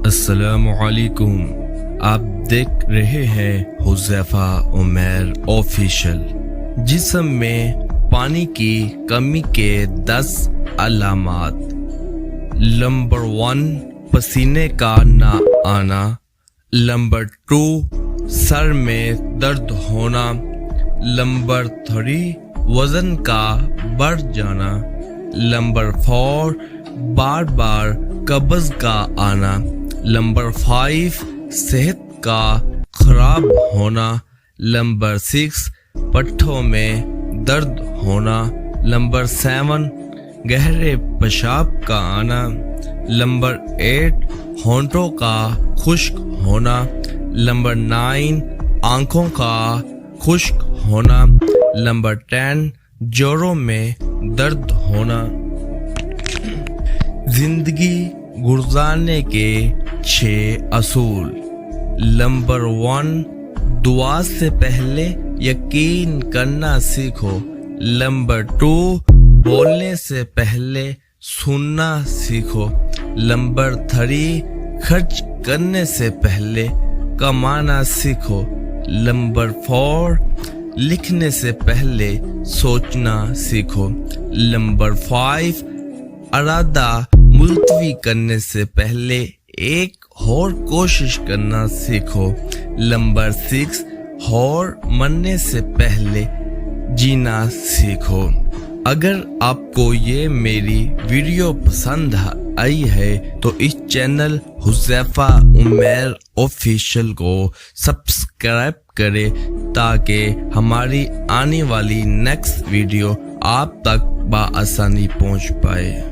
السلام علیکم، آپ دیکھ رہے ہیں حذیفہ عمیر آفیشل۔ جسم میں پانی کی کمی کے 10 علامات۔ نمبر 1، پسینے کا نہ آنا۔ نمبر 2، سر میں درد ہونا۔ نمبر 3، وزن کا بڑھ جانا۔ نمبر 4، بار بار قبض کا آنا۔ نمبر 5، صحت کا خراب ہونا۔ نمبر 6، پٹھوں میں درد ہونا۔ نمبر 7، گہرے پیشاب کا آنا۔ نمبر 8، ہونٹوں کا خشک ہونا۔ نمبر 9، آنکھوں کا خشک ہونا۔ نمبر 10، جوڑوں میں درد ہونا۔ زندگی گزارنے کے 6 اصول۔ نمبر 1، دعا سے پہلے یقین کرنا سیکھو۔ نمبر 2، بولنے سے پہلے سننا سیکھو۔ نمبر 3، خرچ کرنے سے پہلے کمانا سیکھو۔ نمبر 4، لکھنے سے پہلے سوچنا سیکھو۔ نمبر 5، ارادہ ملتوی کرنے سے پہلے ایک اور کوشش کرنا سیکھو۔ نمبر 6، ہار مرنے سے پہلے جینا سیکھو۔ اگر آپ کو یہ میری ویڈیو پسند آئی ہے تو اس چینل حذیفہ عمیر آفیشل کو سبسکرائب کرے تاکہ ہماری آنے والی نیکسٹ ویڈیو آپ تک بآسانی پہنچ پائے۔